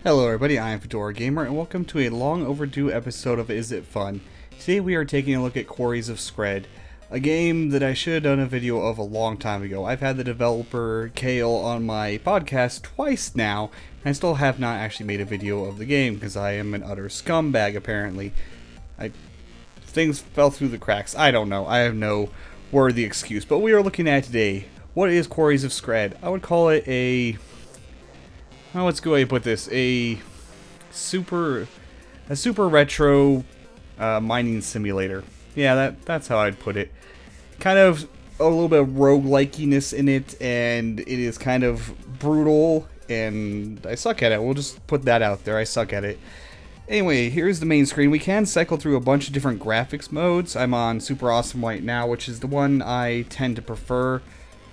Hello everybody, I am Fedora Gamer, and welcome to a long overdue episode of Is It Fun? Today we are taking a look at Quarries of Scred, a game that I should have done a video of a long time ago. I've had the developer Kale on my podcast twice now, and I still have not actually made a video of the game, because I am an utter scumbag apparently. Things fell through the cracks, I don't know, I have no worthy excuse, but we are looking at today, what is Quarries of Scred? I would call it a... let's go ahead and put this, a super retro mining simulator. Yeah, that's how I'd put it. Kind of a little bit of roguelikeness in it, and it is kind of brutal, and I suck at it. We'll just put that out there, I suck at it. Anyway, here's the main screen. We can cycle through a bunch of different graphics modes. I'm on Super Awesome right now, which is the one I tend to prefer.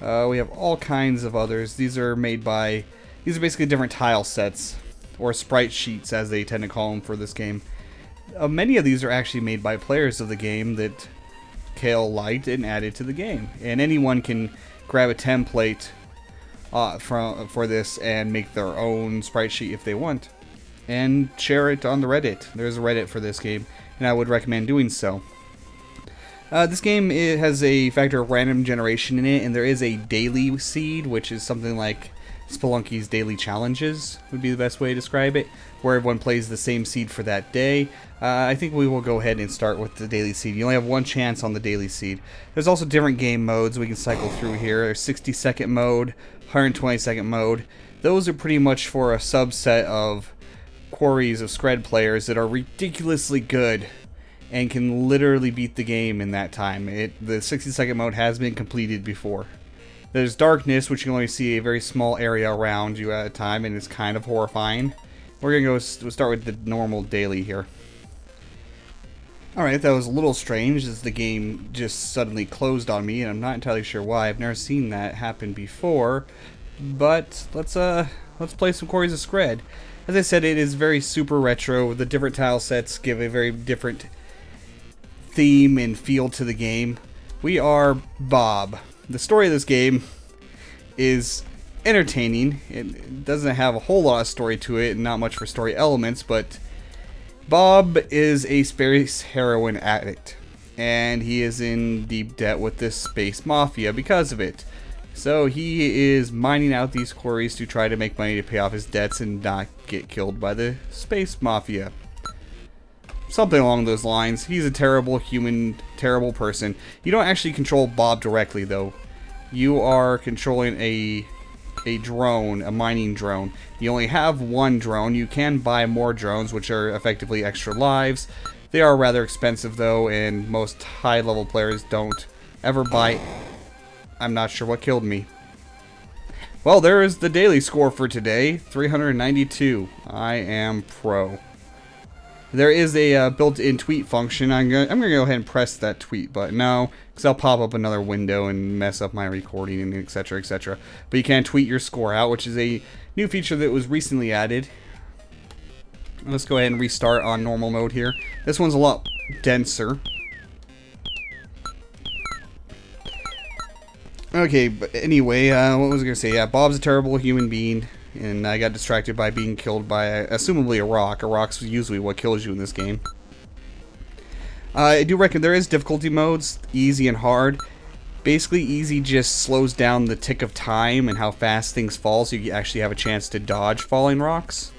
We have all kinds of others. These are basically different tile sets, or sprite sheets as they tend to call them for this game. Many of these are actually made by players of the game that Kale liked and added to the game. And anyone can grab a template for this and make their own sprite sheet if they want. And share it on the Reddit. There's a Reddit for this game, and I would recommend doing so. This game has a factor of random generation in it, and there is a daily seed, which is something like Spelunky's daily challenges would be the best way to describe it, where everyone plays the same seed for that day. I think we will go ahead and start with the daily seed. You only have one chance on the daily seed. There's also different game modes we can cycle through here. There's 60-second mode, 120-second mode. Those are pretty much for a subset of Quarries of Scred players that are ridiculously good and can literally beat the game in that time. The 60-second mode has been completed before. There's darkness, which you can only see a very small area around you at a time, and it's kind of horrifying. We're gonna start with the normal daily here. Alright, that was a little strange, as the game just suddenly closed on me, and I'm not entirely sure why. I've never seen that happen before. But let's play some Quarries of Scred. As I said, it is very super retro. The different tile sets give a very different theme and feel to the game. We are Bob. The story of this game is entertaining. It doesn't have a whole lot of story to it, and not much for story elements, but Bob is a space heroin addict, and he is in deep debt with this space mafia because of it. So he is mining out these quarries to try to make money to pay off his debts and not get killed by the space mafia. Something along those lines. He's a terrible human, terrible person. You don't actually control Bob directly, though. You are controlling a drone, a mining drone. You only have one drone. You can buy more drones, which are effectively extra lives. They are rather expensive, though, and most high-level players don't ever buy... I'm not sure what killed me. Well, there is the daily score for today, 392. I am pro. There is a built-in tweet function. I'm gonna go ahead and press that tweet button now, because I'll pop up another window and mess up my recording and etc. etc. But you can tweet your score out, which is a new feature that was recently added. Let's go ahead and restart on normal mode here. This one's a lot denser. Okay, but anyway, what was I gonna say? Yeah, Bob's a terrible human being. And I got distracted by being killed by, assumably, a rock. A rock's usually what kills you in this game. I do reckon there is difficulty modes, easy and hard. Basically, easy just slows down the tick of time and how fast things fall, so you actually have a chance to dodge falling rocks.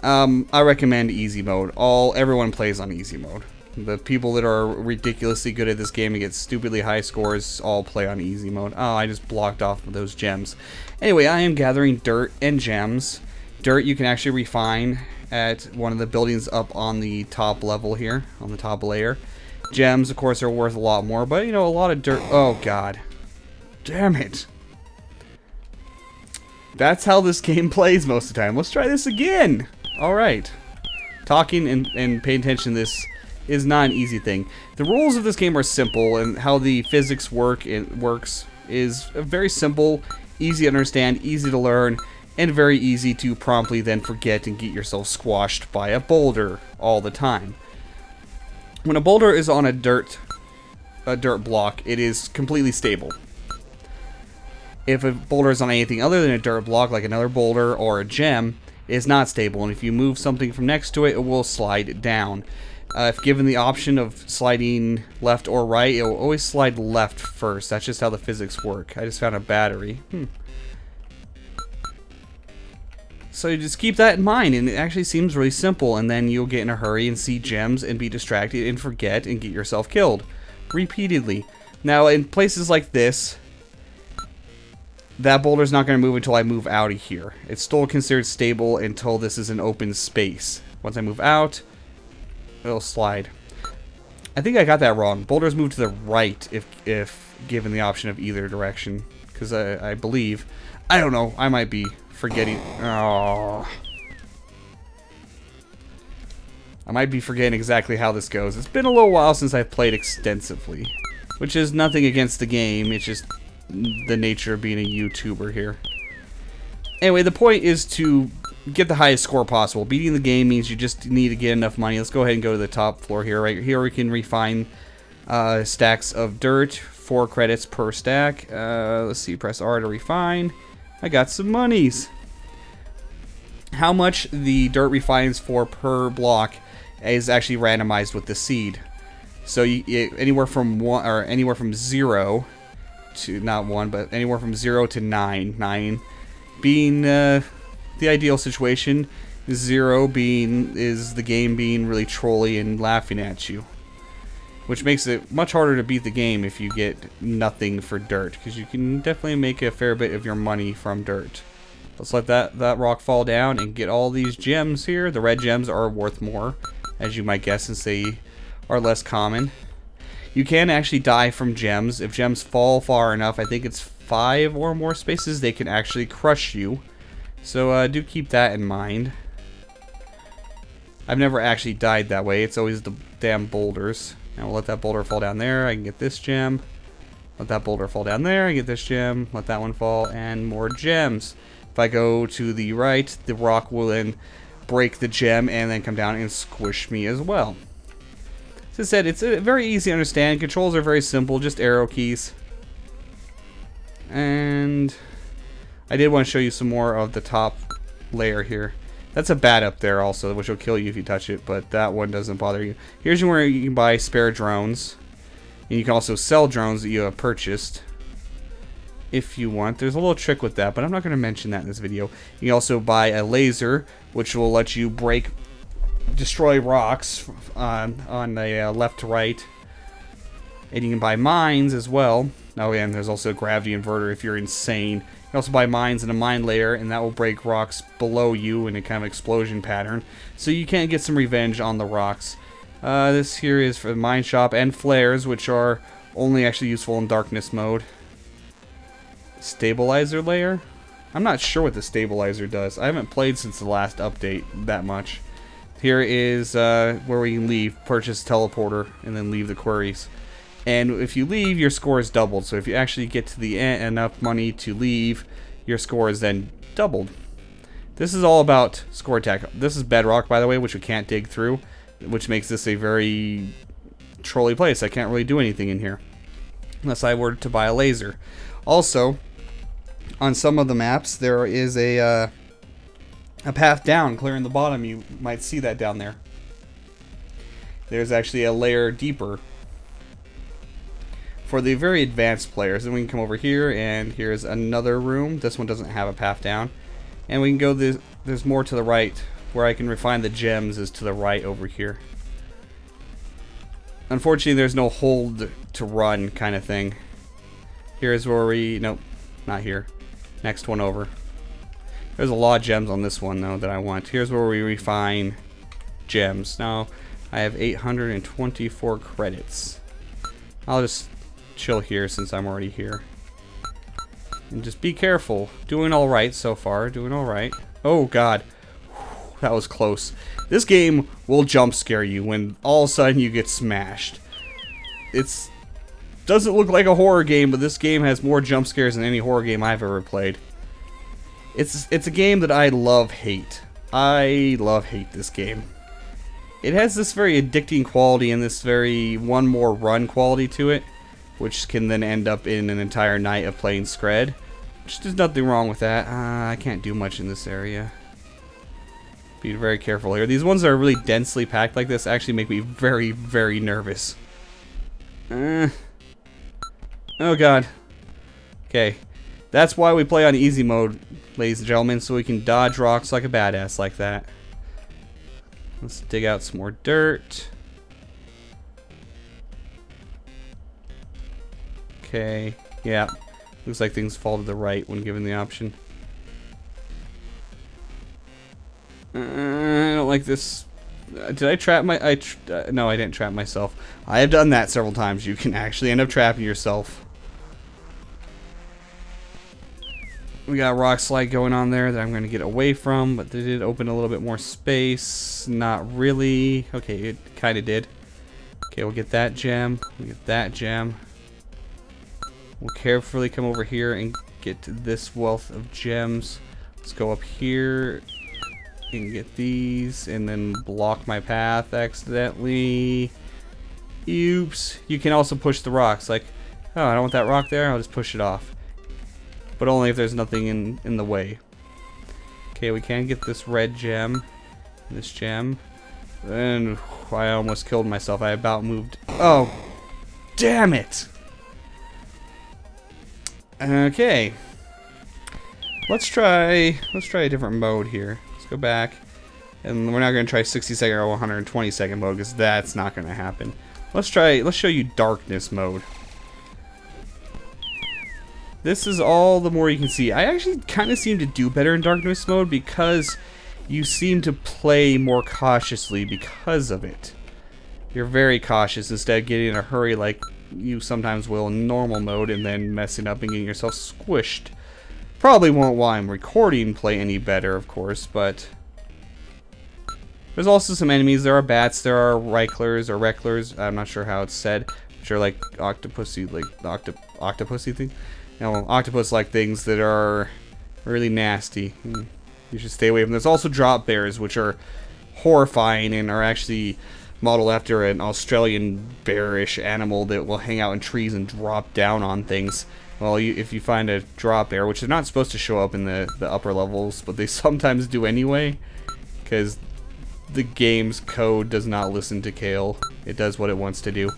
I recommend easy mode. Everyone plays on easy mode. The people that are ridiculously good at this game and get stupidly high scores all play on easy mode. Oh, I just blocked off those gems. Anyway, I am gathering dirt and gems. Dirt you can actually refine at one of the buildings up on the top level here, on the top layer. Gems, of course, are worth a lot more, but, you know, a lot of dirt... Oh, God. Damn it. That's how this game plays most of the time. Let's try this again. Alright. Talking and paying attention to this is not an easy thing. The rules of this game are simple, and how the physics works is very simple, easy to understand, easy to learn, and very easy to promptly then forget and get yourself squashed by a boulder all the time. When a boulder is on a dirt block, it is completely stable. If a boulder is on anything other than a dirt block, like another boulder or a gem, it is not stable. And if you move something from next to it, it will slide down. If given the option of sliding left or right, it will always slide left first. That's just how the physics work. I just found a battery. So you just keep that in mind, and it actually seems really simple, and then you'll get in a hurry and see gems and be distracted and forget and get yourself killed repeatedly. Now, in places like this, that boulder's not going to move until I move out of here. It's still considered stable until this is an open space. Once I move out, it'll slide. I think I got that wrong. Boulders move to the right if given the option of either direction, because I believe, I don't know, I might be forgetting. Oh, I might be forgetting exactly how this goes. It's been a little while since I've played extensively, which is nothing against the game. It's just the nature of being a YouTuber here. Anyway, the point is to get the highest score possible. Beating the game means you just need to get enough money. Let's go ahead and go to the top floor here. Right here we can refine stacks of dirt, 4 credits per stack. Let's see, press R to refine. I got some monies. How much the dirt refines for per block is actually randomized with the seed. So anywhere from 1 or anywhere from 0 to, not 1, but anywhere from 0 to 9. 9 being the ideal situation, 0 is the game being really trolly and laughing at you, which makes it much harder to beat the game if you get nothing for dirt, because you can definitely make a fair bit of your money from dirt. Let's let that rock fall down and get all these gems here. The red gems are worth more, as you might guess, since they are less common. You can actually die from gems. If gems fall far enough, I think it's 5 or more spaces, they can actually crush you. So do keep that in mind. I've never actually died that way. It's always the damn boulders. Now we'll let that boulder fall down there. I can get this gem. Let that boulder fall down there. I get this gem. Let that one fall. And more gems. If I go to the right, the rock will then break the gem and then come down and squish me as well. As I said, it's very easy to understand. Controls are very simple. Just arrow keys. And I did want to show you some more of the top layer here. That's a bat up there also, which will kill you if you touch it, but that one doesn't bother you. Here's where you can buy spare drones. And you can also sell drones that you have purchased if you want. There's a little trick with that, but I'm not going to mention that in this video. You can also buy a laser, which will let you destroy rocks on the left to right. And you can buy mines as well. Oh, yeah, and there's also a gravity inverter if you're insane. You can also buy mines in a mine layer, and that will break rocks below you in a kind of explosion pattern. So you can get some revenge on the rocks. This here is for the mine shop and flares, which are only actually useful in darkness mode. Stabilizer layer? I'm not sure what the stabilizer does. I haven't played since the last update that much. Here is where we can leave, purchase teleporter, and then leave the quarries. And if you leave, your score is doubled. So if you actually get to the end, enough money to leave, your score is then doubled. This is all about score attack. This is bedrock, by the way, which we can't dig through, which makes this a very trolly place. I can't really do anything in here unless I were to buy a laser. Also, on some of the maps, there is a path down, clearing the bottom. You might see that down there. There's actually a layer deeper for the very advanced players. And we can come over here, and here's another room. This one doesn't have a path down. And we can go there's more to the right. Where I can refine the gems is to the right over here. Unfortunately, there's no hold to run kind of thing. Here's where we... Nope, not here. Next one over. There's a lot of gems on this one, though, that I want. Here's where we refine gems. Now, I have 824 credits. I'll just chill here since I'm already here. And just be careful. Doing alright so far. Doing alright. Oh, God. That was close. This game will jump scare you when all of a sudden you get smashed. It's... doesn't look like a horror game, but this game has more jump scares than any horror game I've ever played. It's a game that I love-hate. I love-hate this game. it has this very addicting quality and this very one more run quality to it, which can then end up in an entire night of playing Scred. Which there's nothing wrong with that. I can't do much in this area. Be very careful here. These ones that are really densely packed like this actually make me very, very nervous. Oh god. Okay. That's why we play on easy mode, ladies and gentlemen, so we can dodge rocks like a badass like that. Let's dig out some more dirt. Okay. Yeah. Looks like things fall to the right when given the option. I don't like this. Did I trap my... no, I didn't trap myself. I have done that several times. You can actually end up trapping yourself. We got a rock slide going on there that I'm going to get away from, but they did open a little bit more space. Not really. Okay, it kind of did. Okay, we'll get that gem. We'll get that gem. We'll carefully come over here and get to this wealth of gems. Let's go up here and get these and then block my path accidentally. Oops. You can also push the rocks. Like, oh, I don't want that rock there. I'll just push it off. But only if there's nothing in the way. Okay, we can get this red gem. This gem. And I almost killed myself. I about moved. Oh, damn it. Okay, let's try a different mode here. Let's go back, and we're not going to try 60-second or 120-second mode because that's not going to happen. Let's show you darkness mode. This is all the more you can see. I actually kind of seem to do better in darkness mode because you seem to play more cautiously because of it. You're very cautious instead of getting in a hurry like you sometimes will in normal mode and then messing up and getting yourself squished. Probably won't while I'm recording play any better, of course, but there's also some enemies. There are bats, there are Reiklers or Recklers, I'm not sure how it's said, which are like octopusy, like octopusy thing. No, octopus-like things that are really nasty. You should stay away from them. There's also drop bears, which are horrifying and are actually modeled after an Australian bearish animal that will hang out in trees and drop down on things. Well, if you find a drop bear, which they're not supposed to show up in the upper levels, but they sometimes do anyway, because the game's code does not listen to Kale. It does what it wants to do.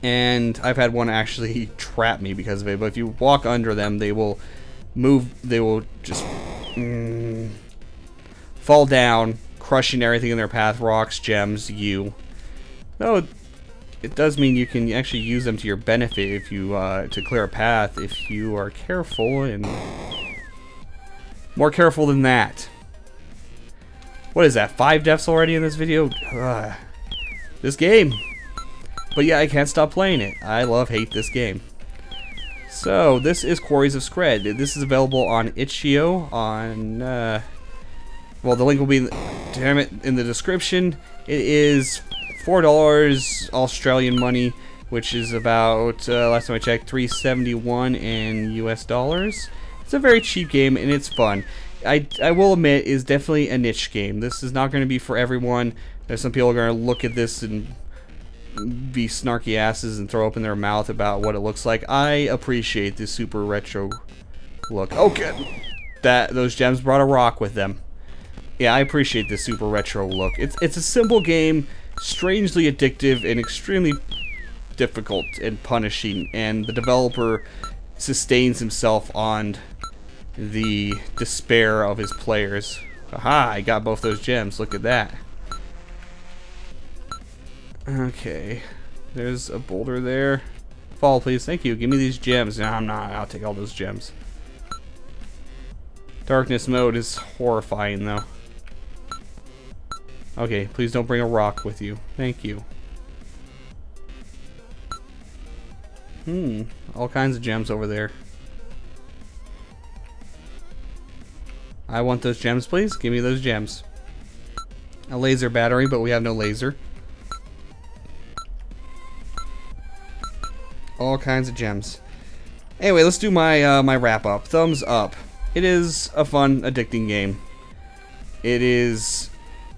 And I've had one actually trap me because of it, but if you walk under them, they will move, they will just fall down, crushing everything in their path, rocks, gems, you. Though it does mean you can actually use them to your benefit if you to clear a path if you are careful, and more careful than that. What is that, 5 deaths already in this video? This game. But yeah, I can't stop playing it. I hate this game. So this is Quarries of Scred. This is available on itch.io on well, the link will be in the description. It is $4 Australian money, which is about last time I checked, $3.71 in US dollars. It's a very cheap game and it's fun. I will admit, is definitely a niche game. This is not going to be for everyone. There's some people are going to look at this and be snarky asses and throw open their mouth about what it looks like. I appreciate this super retro look. Okay, those gems brought a rock with them. Yeah, I appreciate this super retro look. It's a simple game, strangely addictive and extremely difficult and punishing, and the developer sustains himself on the despair of his players. Aha, I got both those gems. Look at that. Okay, there's a boulder there. Fall, please. Thank you. Give me these gems. No, I'm not. I'll take all those gems. Darkness mode is horrifying, though. Okay, please don't bring a rock with you. Thank you. All kinds of gems over there. I want those gems, please. Give me those gems. A laser battery, but we have no laser. All kinds of gems. Anyway, let's do my my wrap up. Thumbs up. It is a fun, addicting game. It is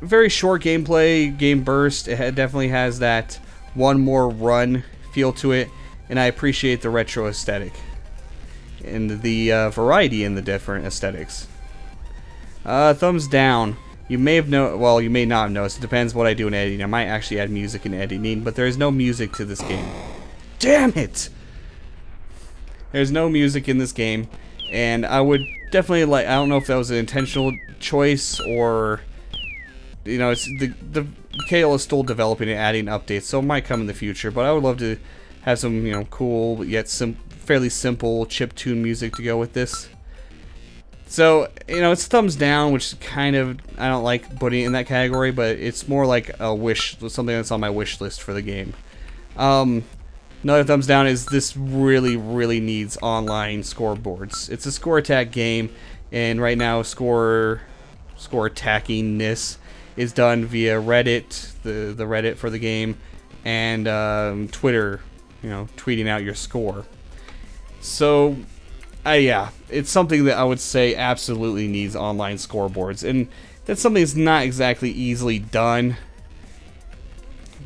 very short gameplay, game burst. It definitely has that one more run feel to it, and I appreciate the retro aesthetic and the variety in the different aesthetics. Thumbs down. You may have well, you may not have noticed. It depends what I do in editing. I might actually add music in editing, but there is no music to this game. Damn it! There's no music in this game, and I would definitely like. I don't know if that was an intentional choice or, you know, it's the KL is still developing and adding updates, so it might come in the future. But I would love to have some, you know, cool but yet fairly simple chiptune music to go with this. So, you know, it's thumbs down, which kind of, I don't like putting it in that category, but it's more like a wish, something that's on my wish list for the game. Another thumbs down is this really, really needs online scoreboards. It's a score attack game, and right now score attackingness is done via Reddit, the Reddit for the game, and Twitter, you know, tweeting out your score. So, yeah, it's something that I would say absolutely needs online scoreboards, and that's something that's not exactly easily done,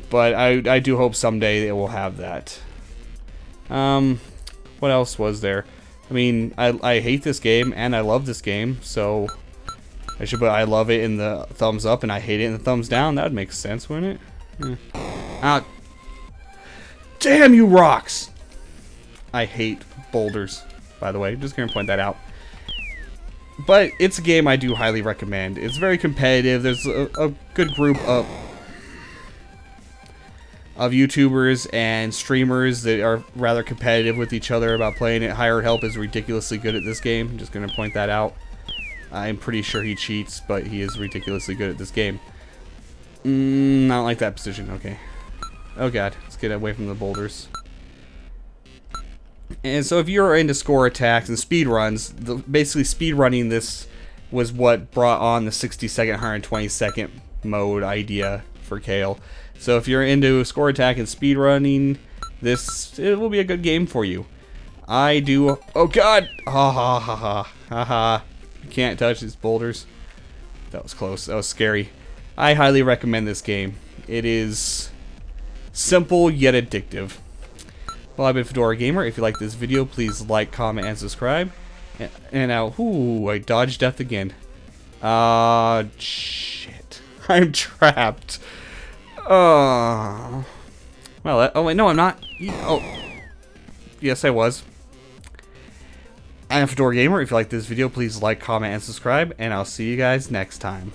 but I do hope someday it will have that. What else was there? I mean, I hate this game, and I love this game, so I should put I love it in the thumbs up, and I hate it in the thumbs down. That would make sense, wouldn't it? Ah, damn you rocks! I hate boulders, by the way. Just gonna point that out. But it's a game I do highly recommend. It's very competitive. There's a good group of YouTubers and streamers that are rather competitive with each other about playing it. Hired Help is ridiculously good at this game. Just gonna point that out. I'm pretty sure he cheats, but he is ridiculously good at this game. I don't like that position. Okay. Oh god, let's get away from the boulders. And so if you're into score attacks and speed runs, basically speed running this was what brought on the 60-second, 120-second mode idea for Kale. So if you're into score attack and speed running, it will be a good game for you. I do. Oh god! Ha ha ha ha ha ha! You can't touch these boulders. That was close. That was scary. I highly recommend this game. It is simple yet addictive. Well, I've been Fedora Gamer. If you like this video, please like, comment, and subscribe. And now, ooh, I dodged death again. Shit. I'm trapped. Well, oh wait, no, I'm not. Oh, yes, I was. I'm Fedora Gamer. If you like this video, please like, comment, and subscribe. And I'll see you guys next time.